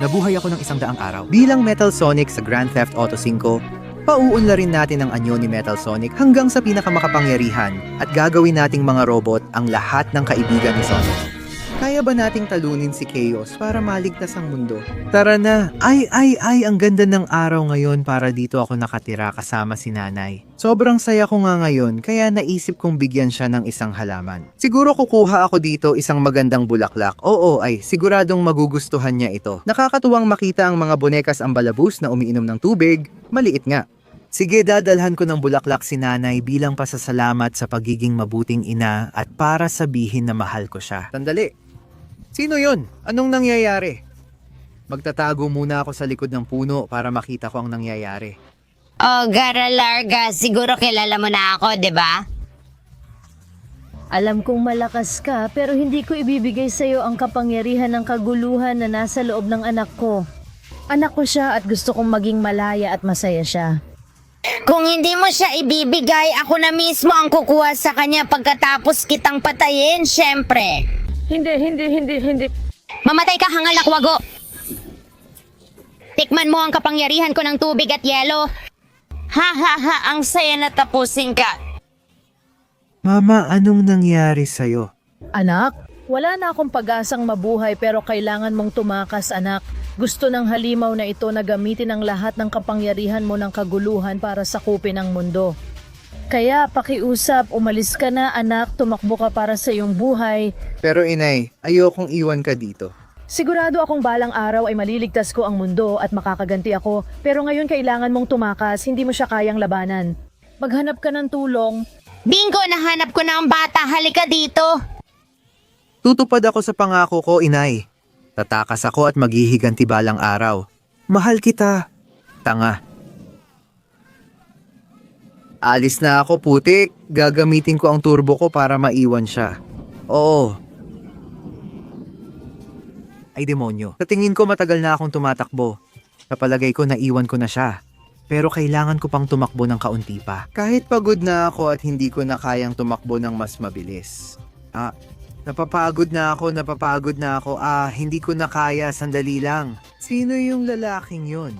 Nabuhay ako ng 100 araw. Bilang Metal Sonic sa Grand Theft Auto 5, pauunlarin natin ang anyo ni Metal Sonic hanggang sa pinakamakapangyarihan at gagawin nating mga robot ang lahat ng kaibigan ni Sonic. Kaya ba nating talunin si Chaos para maligtas ang mundo? Tara na! Ay, ang ganda ng araw ngayon para dito ako nakatira kasama si nanay. Sobrang saya ko nga ngayon kaya naisip kong bigyan siya ng isang halaman. Siguro kukuha ako dito isang magandang bulaklak. Oo siguradong magugustuhan niya ito. Nakakatuwang makita ang mga bonekas ambalabus na umiinom ng tubig. Maliit nga. Sige, dadalhan ko ng bulaklak si nanay bilang pasasalamat sa pagiging mabuting ina at para sabihin na mahal ko siya. Sandali. Sino yon? Anong nangyayari? Magtatago muna ako sa likod ng puno para makita ko ang nangyayari. Oh, Gara Larga, siguro kilala mo na ako, di ba? Alam kong malakas ka pero hindi ko ibibigay sa'yo ang kapangyarihan ng kaguluhan na nasa loob ng anak ko. Anak ko siya at gusto kong maging malaya at masaya siya. Kung hindi mo siya ibibigay, ako na mismo ang kukuha sa kanya pagkatapos kitang patayin, syempre. Hindi. Mamatay ka, hangal na kwago. Tikman mo ang kapangyarihan ko ng tubig at yelo. Ha, ang saya na tapusin ka. Mama, anong nangyari sa'yo? Anak, wala na akong pag-asang mabuhay pero kailangan mong tumakas, anak. Gusto ng halimaw na ito na gamitin ang lahat ng kapangyarihan mo ng kaguluhan para sakupin ang mundo. Kaya pakiusap, umalis ka na anak, tumakbo ka para sa iyong buhay. Pero inay, ayokong iwan ka dito. Sigurado akong balang araw ay maliligtas ko ang mundo at makakaganti ako. Pero ngayon kailangan mong tumakas, hindi mo siya kayang labanan. Maghanap ka ng tulong. Bingo, nahanap ko na ang bata, halika dito. Tutupad ako sa pangako ko, inay. Tatakas ako at maghihiganti balang araw. Mahal kita. Tanga. Alis na ako, putik. Gagamitin ko ang turbo ko para maiwan siya. Oo. Ay demonyo. Sa tingin ko matagal na akong tumatakbo. Sa palagay ko naiwan ko na siya. Pero kailangan ko pang tumakbo ng kaunti pa. Kahit pagod na ako at hindi ko na kayang tumakbo ng mas mabilis. Napapagod na ako. Hindi ko na kaya, sandali lang. Sino yung lalaking yun?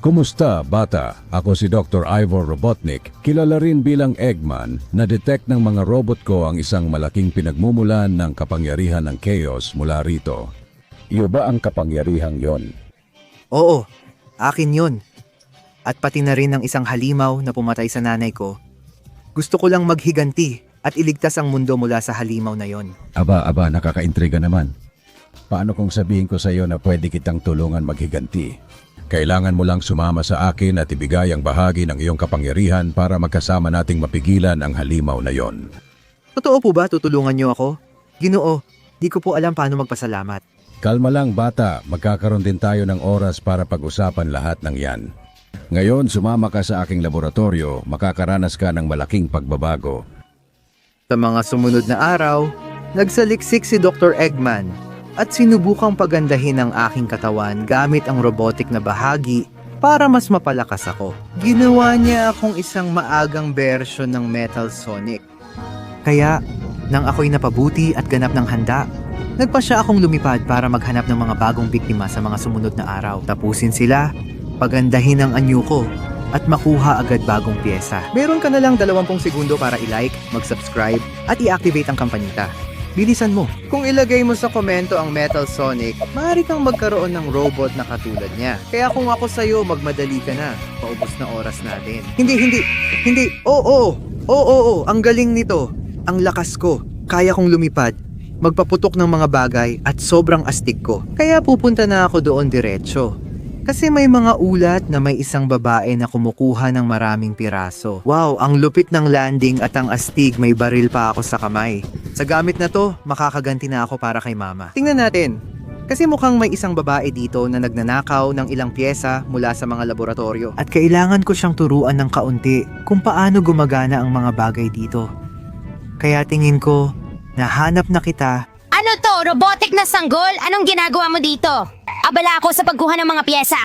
Kumusta, bata? Ako si Dr. Ivor Robotnik, kilala rin bilang Eggman, na-detect ng mga robot ko ang isang malaking pinagmumulan ng kapangyarihan ng Chaos mula rito. Iyo ba ang kapangyarihang yon? Oo, akin yun. At pati na rin ang isang halimaw na pumatay sa nanay ko. Gusto ko lang maghiganti at iligtas ang mundo mula sa halimaw na yon. Aba, nakakaintriga naman. Paano kung sabihin ko sa iyo na pwede kitang tulungan maghiganti? Kailangan mo lang sumama sa akin at ibigay ang bahagi ng iyong kapangyarihan para magkasama nating mapigilan ang halimaw na yon. Totoo po ba tutulungan niyo ako? Ginoo, di ko po alam paano magpasalamat. Kalma lang, bata. Magkakaroon din tayo ng oras para pag-usapan lahat ng yan. Ngayon, sumama ka sa aking laboratorio, makakaranas ka ng malaking pagbabago. Sa mga sumunod na araw, nagsaliksik si Dr. Eggman at sinubukang pagandahin ang aking katawan gamit ang robotic na bahagi para mas mapalakas ako. Ginawa niya akong isang maagang bersyon ng Metal Sonic. Kaya, nang ako'y napabuti at ganap ng handa, nagpa siya akong lumipad para maghanap ng mga bagong biktima sa mga sumunod na araw. Tapusin sila, pagandahin ang anyo ko, at makuha agad bagong pyesa. Meron ka na lang 20 segundo para i-like, mag-subscribe, at i-activate ang kampanita. Bilisan mo. Kung ilagay mo sa komento ang Metal Sonic, maaari kang magkaroon ng robot na katulad niya. Kaya kung ako sa'yo, magmadali ka na. Paubos na oras natin. Hindi. Oo. Ang galing nito. Ang lakas ko. Kaya kong lumipad. Magpaputok ng mga bagay at sobrang astig ko. Kaya pupunta na ako doon diretso. Kasi may mga ulat na may isang babae na kumukuha ng maraming piraso. Wow, ang lupit ng landing at ang astig, may baril pa ako sa kamay. Sa gamit na to, makakaganti na ako para kay mama. Tingnan natin. Kasi mukhang may isang babae dito na nagnanakaw ng ilang pyesa mula sa mga laboratorio. At kailangan ko siyang turuan ng kaunti kung paano gumagana ang mga bagay dito. Kaya tingin ko, nahanap na kita. Ano to, robotic na sanggol? Anong ginagawa mo dito? Abala ako sa pagkuha ng mga pyesa.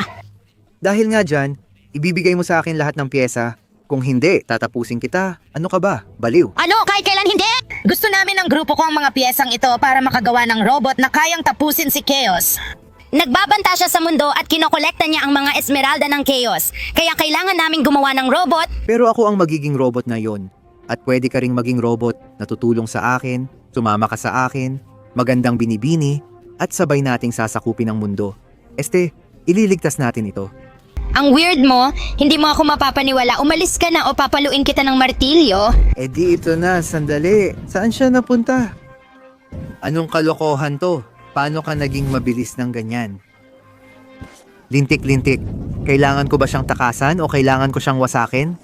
Dahil nga dyan, ibibigay mo sa akin lahat ng pyesa. Kung hindi, tatapusin kita. Ano ka ba? Baliw. Ano? Kahit kailan hindi? Gusto namin ng grupo ko ang mga piyesang ito para makagawa ng robot na kayang tapusin si Chaos. Nagbabanta siya sa mundo at kinokolekta niya ang mga esmeralda ng chaos. Kaya kailangan naming gumawa ng robot. Pero ako ang magiging robot na yon. At pwede ka ring maging robot na tutulong sa akin, sumama ka sa akin, magandang binibini, at sabay nating sasakupin ang mundo. Ililigtas natin ito. Ang weird mo, hindi mo ako mapapaniwala. Umalis ka na o papaluin kita ng martilyo. Di ito na, sandali. Saan siya napunta? Anong kalokohan to? Paano ka naging mabilis ng ganyan? Lintik-lintik. Kailangan ko ba siyang takasan o kailangan ko siyang wasakin?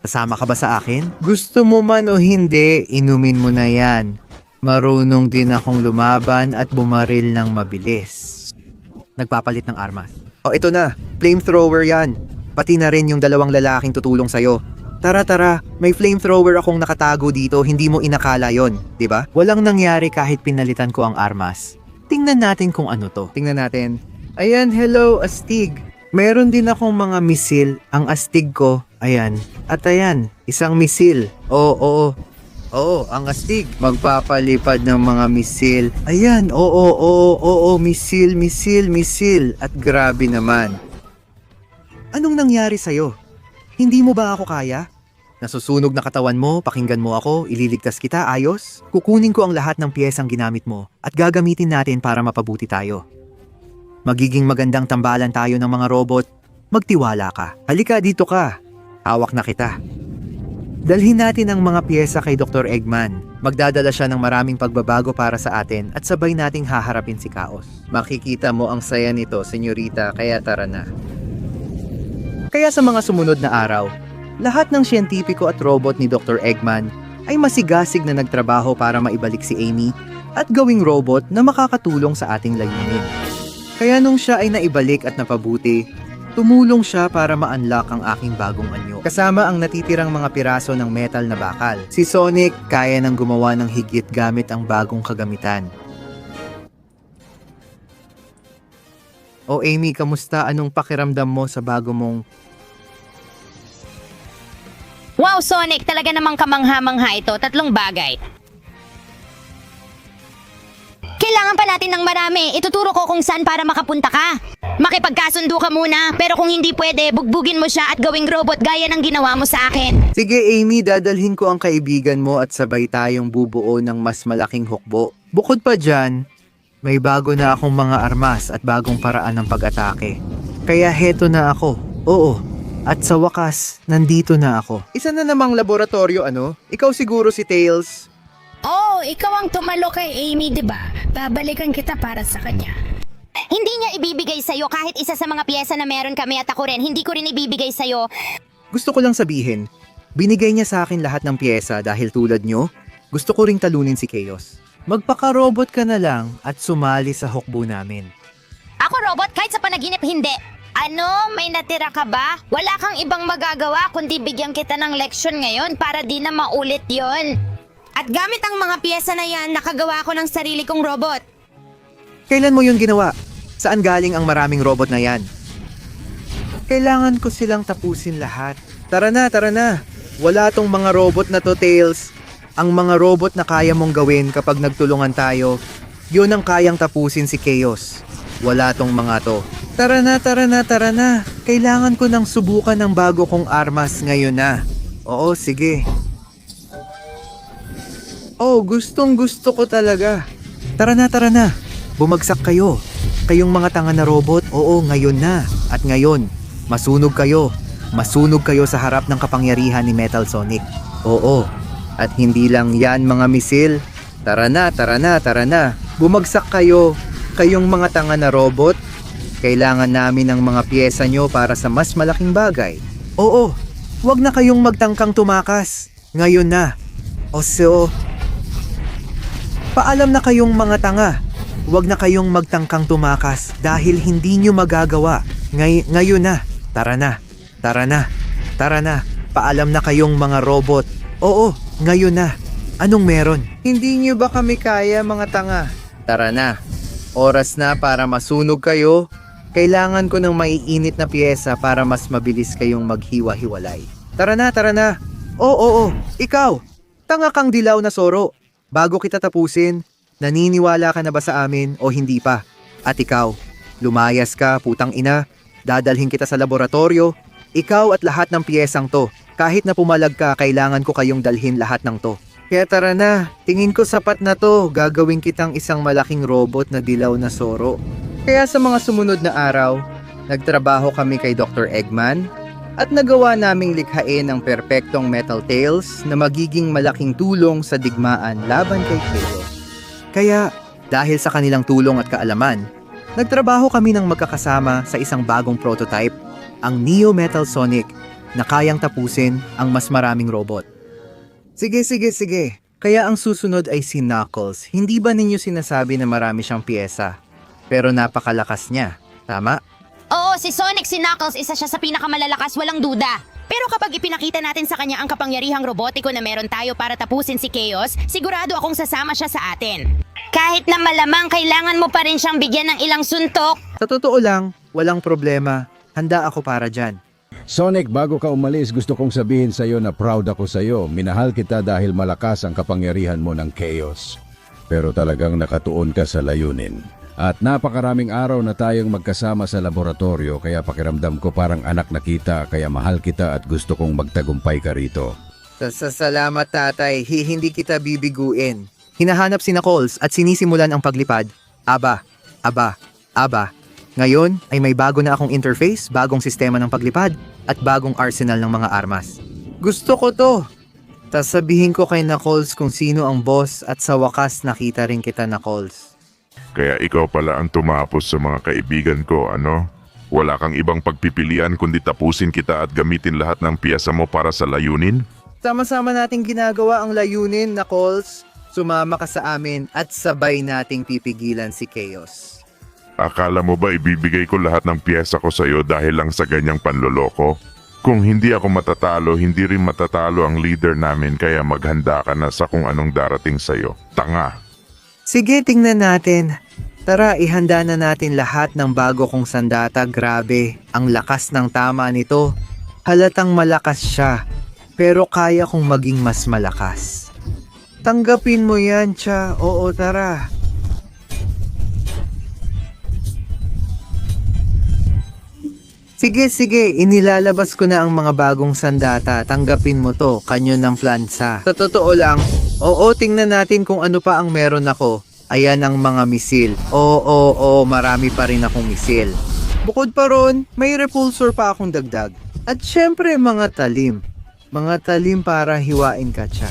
Kasama ka ba sa akin? Gusto mo man o hindi, inumin mo na yan. Marunong din akong lumaban at bumaril ng mabilis. Nagpapalit ng armas. Ito na. Flamethrower yan. Pati na rin yung dalawang lalaking tutulong sa'yo. Tara, may flamethrower akong nakatago dito, hindi mo inakala yon, di ba? Walang nangyari kahit pinalitan ko ang armas. Tingnan natin kung ano to. Tingnan natin. Ayan, hello, astig. Meron din akong mga misil. Ang astig ko, ayan. At ayan, isang misil. Oo, ang astig. Magpapalipad ng mga misil. Ayan, misil. At grabe naman. Anong nangyari sa'yo? Hindi mo ba ako kaya? Nasusunog na katawan mo, pakinggan mo ako, ililigtas kita, ayos? Kukunin ko ang lahat ng piyesang ginamit mo at gagamitin natin para mapabuti tayo. Magiging magandang tambalan tayo ng mga robot. Magtiwala ka. Halika, dito ka. Hawak na kita. Dalhin natin ang mga piyesa kay Dr. Eggman. Magdadala siya ng maraming pagbabago para sa atin at sabay nating haharapin si Chaos. Makikita mo ang saya nito, senyorita, kaya tara na. Kaya sa mga sumunod na araw, lahat ng siyentipiko at robot ni Dr. Eggman ay masigasig na nagtrabaho para maibalik si Amy at gawing robot na makakatulong sa ating layunin. Kaya nung siya ay naibalik at napabuti, tumulong siya para ma-unlock ang aking bagong anyo. Kasama ang natitirang mga piraso ng metal na bakal. Si Sonic kaya nang gumawa ng higit gamit ang bagong kagamitan. Amy, kamusta? Anong pakiramdam mo sa bago mong... Wow, Sonic, talaga namang kamangha-mangha ito. 3 bagay. Kailangan pa natin ng marami. Ituturo ko kung saan para makapunta ka. Makipagkasundo ka muna, pero kung hindi pwede, bugbugin mo siya at gawing robot gaya ng ginawa mo sa akin. Sige Amy, dadalhin ko ang kaibigan mo at sabay tayong bubuo ng mas malaking hukbo. Bukod pa dyan, may bago na akong mga armas at bagong paraan ng pag-atake. Kaya heto na ako. Oo. At sa wakas, nandito na ako. Isa na namang laboratorio, ano? Ikaw siguro si Tails. Oh, ikaw ang tumalo kay Amy, di ba? Babalikan kita para sa kanya. Hindi niya ibibigay sa'yo kahit isa sa mga piyesa na meron kami at ako rin. Hindi ko rin ibibigay sa'yo. Gusto ko lang sabihin, binigay niya sa akin lahat ng piyesa dahil tulad nyo, gusto ko ring talunin si Chaos. Magpaka-robot ka na lang at sumali sa hukbo namin. Ako robot kahit sa panaginip hindi. Ano? May natira ka ba? Wala kang ibang magagawa kundi bigyan kita ng leksyon ngayon para di na maulit yon. At gamit ang mga piyesa na yan, nakagawa ko ng sarili kong robot. Kailan mo yun ginawa? Saan galing ang maraming robot na yan? Kailangan ko silang tapusin lahat. Tara na. Wala tong mga robot na to, Tails. Ang mga robot na kaya mong gawin kapag nagtulungan tayo, yun ang kayang tapusin si Chaos. Wala tong mga to. Tara na. Kailangan ko nang subukan ng bago kong armas ngayon na. Oo, sige. Oh, gustong gusto ko talaga. Tara na. Bumagsak kayo. Kayong mga tanga na robot, oo, ngayon na. At ngayon, masunog kayo. Masunog kayo sa harap ng kapangyarihan ni Metal Sonic. Oo. At hindi lang yan mga misil. Tara na. Bumagsak kayo. Kayong mga tanga na robot. Kailangan namin ng mga piyesa nyo para sa mas malaking bagay. Oo. Huwag na kayong magtangkang tumakas. Ngayon na. Paalam na kayong mga tanga. Huwag na kayong magtangkang tumakas dahil hindi nyo magagawa. Ngayon na. Tara na. Paalam na kayong mga robot. Oo, ngayon na. Anong meron? Hindi nyo ba kami kaya mga tanga? Tara na. Oras na para masunog kayo. Kailangan ko ng maiinit na piyesa para mas mabilis kayong maghiwa-hiwalay. Tara na. Oo. Ikaw. Tanga kang dilaw na soro. Bago kita tapusin, naniniwala ka na ba sa amin o hindi pa? At ikaw, Lumayas ka, putang ina. Dadalhin kita sa laboratorio. Ikaw at lahat ng piyesang to. Kahit na pumalag ka, kailangan ko kayong dalhin lahat ng to. Kaya tara na, tingin ko sapat na to. Gagawin kitang isang malaking robot na dilaw na soro. Kaya sa mga sumunod na araw, nagtrabaho kami kay Dr. Eggman at nagawa naming likhain ang perpektong Metal Tails na magiging malaking tulong sa digmaan laban kay Chaos. Kaya, dahil sa kanilang tulong at kaalaman, nagtrabaho kami ng magkakasama sa isang bagong prototype, ang Neo Metal Sonic, na kayang tapusin ang mas maraming robot. Sige. Kaya ang susunod ay si Knuckles. Hindi ba ninyo sinasabi na marami siyang piyesa? Pero napakalakas niya, tama? Oo, si Sonic, si Knuckles, isa siya sa pinakamalalakas, walang duda. Pero kapag ipinakita natin sa kanya ang kapangyarihang robotiko na meron tayo para tapusin si Chaos, sigurado akong sasama siya sa atin. Kahit na malamang kailangan mo pa rin siyang bigyan ng ilang suntok. Sa totoo lang, walang problema. Handa ako para dyan. Sonic, bago ka umalis, gusto kong sabihin sa iyo na proud ako sa iyo. Minahal kita dahil malakas ang kapangyarihan mo ng Chaos. Pero talagang nakatuon ka sa layunin. At napakaraming araw na tayong magkasama sa laboratorio, kaya pakiramdam ko parang anak na kita, kaya mahal kita at gusto kong magtagumpay ka rito. Salamat tatay, hindi kita bibiguin. Hinahanap si Knuckles at sinisimulan ang paglipad. Aba. Ngayon ay may bago na akong interface, bagong sistema ng paglipad, at bagong arsenal ng mga armas. Gusto ko to! Tas sabihin ko kay Knuckles kung sino ang boss at sa wakas nakita rin kita, Knuckles. Kaya ikaw pala ang tumapos sa mga kaibigan ko, ano? Wala kang ibang pagpipilian kundi tapusin kita at gamitin lahat ng piyesa mo para sa layunin? Sama-sama nating ginagawa ang layunin, Knuckles. Sumama ka sa amin at sabay nating pipigilan si Chaos. Akala mo ba ibibigay ko lahat ng piyesa ko sa'yo dahil lang sa ganyang panloloko? Kung hindi ako matatalo, hindi rin matatalo ang leader namin, kaya maghanda ka na sa kung anong darating sa'yo. Tanga! Sige, tingnan natin. Tara, ihanda na natin lahat ng bago kong sandata. Grabe, ang lakas ng tama nito. Halatang malakas siya, pero kaya kong maging mas malakas. Tanggapin mo yan, Cha. Oo, tara. Sige, inilalabas ko na ang mga bagong sandata. Tanggapin mo to, kanyo ng plansa. Sa totoo lang, oo, tingnan natin kung ano pa ang meron ako. Ayan ang mga misil. Oo, marami pa rin akong misil. Bukod pa ron, may repulsor pa akong dagdag. At syempre, mga talim. Mga talim para hiwain ka, Cha.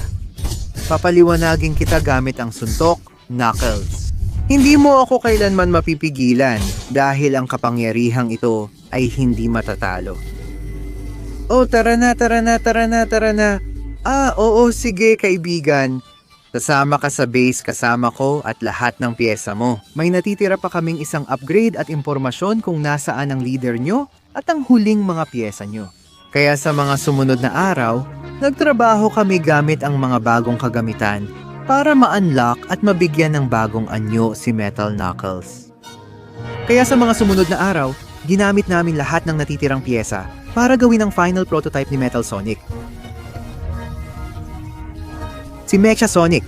Papaliwanagin kita gamit ang suntok, Knuckles. Hindi mo ako kailanman mapipigilan dahil ang kapangyarihang ito ay hindi matatalo. Oh, tara na. Oo, sige kaibigan. Sasama ka sa base kasama ko at lahat ng piyesa mo. May natitira pa kaming isang upgrade at impormasyon kung nasaan ang leader nyo at ang huling mga piyesa nyo. Kaya sa mga sumunod na araw, nagtrabaho kami gamit ang mga bagong kagamitan para ma-unlock at mabigyan ng bagong anyo si Metal Knuckles. Kaya sa mga sumunod na araw, ginamit namin lahat ng natitirang piyesa para gawin ang final prototype ni Metal Sonic. Si Mecha Sonic,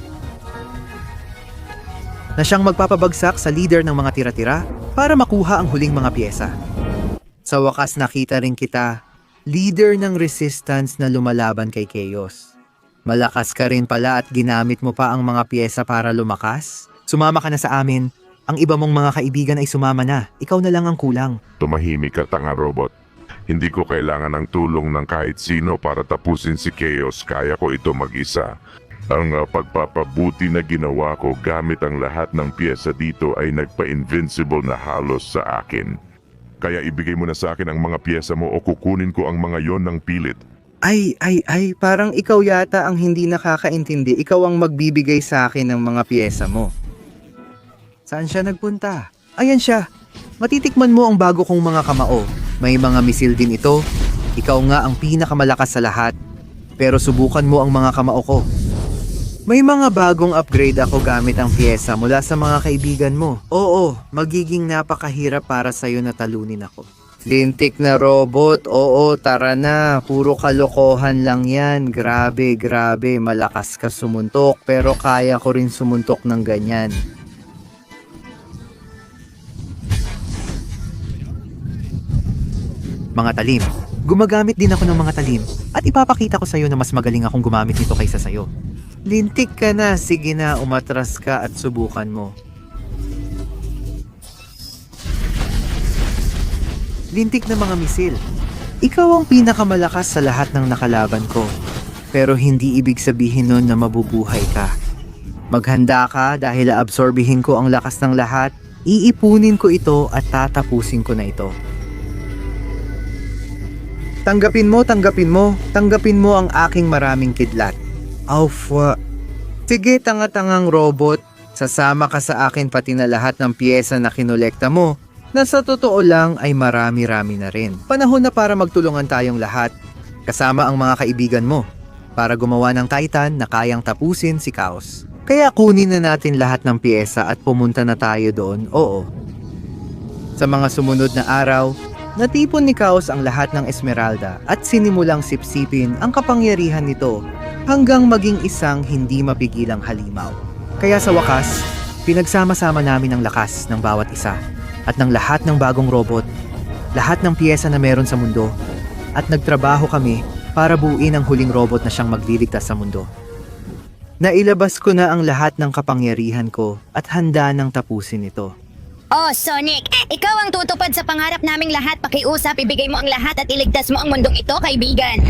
na siyang magpapabagsak sa leader ng mga tira-tira para makuha ang huling mga piyesa. Sa wakas nakita rin kita, leader ng resistance na lumalaban kay Chaos. Malakas ka rin pala at ginamit mo pa ang mga piyesa para lumakas? Sumama ka na sa amin. Ang iba mong mga kaibigan ay sumama na. Ikaw na lang ang kulang. Tumahimik ka, tanga robot. Hindi ko kailangan ng tulong ng kahit sino para tapusin si Chaos. Kaya ko ito mag-isa. Ang pagpapabuti na ginawa ko gamit ang lahat ng piyesa dito ay nagpa-invincible na halos sa akin. Kaya ibigay mo na sa akin ang mga piyesa mo o kukunin ko ang mga yon ng pilit. Ay, parang ikaw yata ang hindi nakakaintindi. Ikaw ang magbibigay sa akin ng mga piyesa mo. Saan siya nagpunta? Ayan siya. Matitikman mo ang bago kong mga kamao. May mga misil din ito. Ikaw nga ang pinakamalakas sa lahat. Pero subukan mo ang mga kamao ko. May mga bagong upgrade ako gamit ang piyesa mula sa mga kaibigan mo. Oo, magiging napakahirap para sa'yo na talunin ako. Lintik na robot, oo, tara na. Puro kalokohan lang yan. Grabe, malakas ka sumuntok pero kaya ko rin sumuntok ng ganyan. Mga talim. Gumagamit din ako ng mga talim at ipapakita ko sa'yo na mas magaling akong gumamit nito kaysa sa'yo. Lintik ka na, sige na, umatras ka at subukan mo. Lintik na mga misil. Ikaw ang pinakamalakas sa lahat ng nakalaban ko. Pero hindi ibig sabihin nun na mabubuhay ka. Maghanda ka dahil aabsorbihin ko ang lakas ng lahat, iipunin ko ito at tatapusin ko na ito. Tanggapin mo ang aking maraming kidlat. Aufwa. Sige, tanga-tangang robot, sasama ka sa akin pati na lahat ng piyesa na kinolekta mo, na sa totoo lang ay marami-rami na rin. Panahon na para magtulungan tayong lahat, kasama ang mga kaibigan mo, para gumawa ng Titan na kayang tapusin si Chaos. Kaya kunin na natin lahat ng piyesa at pumunta na tayo doon, oo. Sa mga sumunod na araw, natipon ni Chaos ang lahat ng Esmeralda at sinimulang sipsipin ang kapangyarihan nito hanggang maging isang hindi mapigilang halimaw. Kaya sa wakas, pinagsama-sama namin ang lakas ng bawat isa at ng lahat ng bagong robot, lahat ng piyesa na meron sa mundo, at nagtrabaho kami para buuin ang huling robot na siyang magliligtas sa mundo. Nailabas ko na ang lahat ng kapangyarihan ko at handa nang tapusin ito. Oh, Sonic, ikaw ang tutupad sa pangarap naming lahat. Pakiusap, ibigay mo ang lahat at iligtas mo ang mundong ito, kaibigan.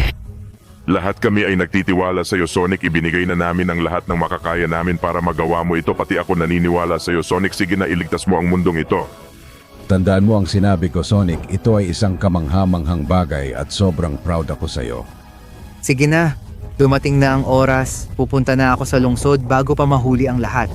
Lahat kami ay nagtitiwala sa iyo, Sonic. Ibinigay na namin ang lahat ng makakaya namin para magawa mo ito. Pati ako naniniwala sa iyo, Sonic. Sige na, iligtas mo ang mundong ito. Tandaan mo ang sinabi ko, Sonic. Ito ay isang kamanghamanghang bagay at sobrang proud ako sa iyo. Sige na, dumating na ang oras. Pupunta na ako sa lungsod bago pa mahuli ang lahat.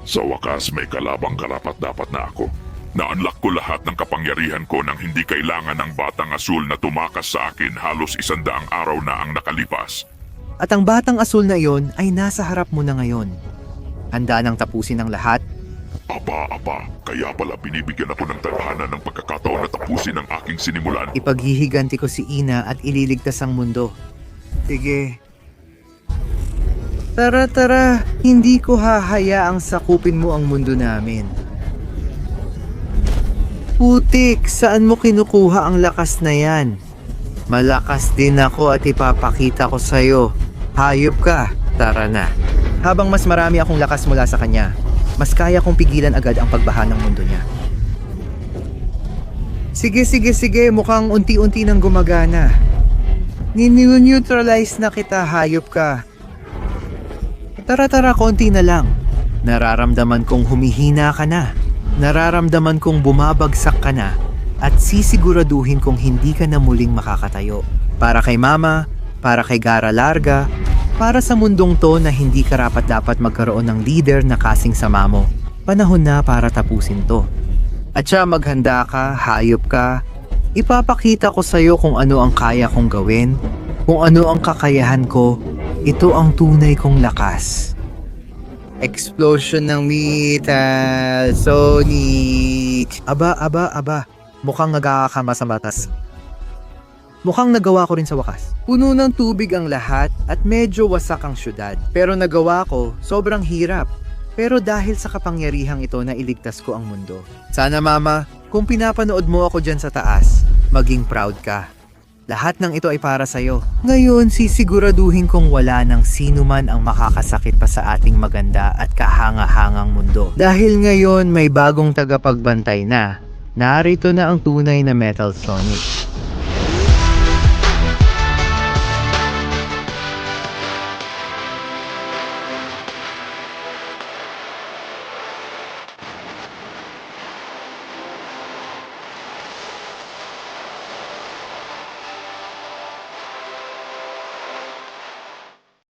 Sa wakas, may kalabang karapat-dapat na ako. Na-unlock ko lahat ng kapangyarihan ko nang hindi kailangan ng batang asul na tumakas sa akin. Halos 100 araw na ang nakalipas. At ang batang asul na iyon ay nasa harap mo na ngayon. Handa nang tapusin ang lahat. Aba, kaya pala binibigyan ako ng tadhana ng pagkakataon na tapusin ang aking sinimulan. Ipaghihiganti ko si Ina at ililigtas ang mundo. Sige. Tara, hindi ko hahayaang sakupin mo ang mundo namin. Putik, saan mo kinukuha ang lakas na yan? Malakas din ako at ipapakita ko sa'yo. Hayop ka, tara na. Habang mas marami akong lakas mula sa kanya, mas kaya kong pigilan agad ang pagbaha ng mundo niya. Sige, mukhang unti-unti nang gumagana. Nini-neutralize na kita, hayop ka. Tara, konti na lang. Nararamdaman kong humihina ka na. Nararamdaman kong bumabagsak ka na. At sisiguraduhin kong hindi ka na muling makakatayo. Para kay Mama, para kay Gara Larga, para sa mundong to na hindi karapat-dapat magkaroon ng leader na kasing sama mo. Panahon na para tapusin to. At siya, maghanda ka, hayop ka. Ipapakita ko sa'yo kung ano ang kaya kong gawin, kung ano ang kakayahan ko. Ito ang tunay kong lakas. Explosion ng metal, Sonic. Aba. Mukhang nagkakama sa batas. Mukhang nagawa ko rin sa wakas. Puno ng tubig ang lahat at medyo wasak ang syudad. Pero nagawa ko, sobrang hirap. Pero dahil sa kapangyarihang ito na iligtas ko ang mundo. Sana Mama, kung pinapanood mo ako dyan sa taas, maging proud ka. Lahat ng ito ay para sa'yo. Ngayon, sisiguraduhin kong wala ng sino man ang makakasakit pa sa ating maganda at kahanga-hangang mundo. Dahil ngayon may bagong tagapagbantay na. Narito na ang tunay na Metal Sonic.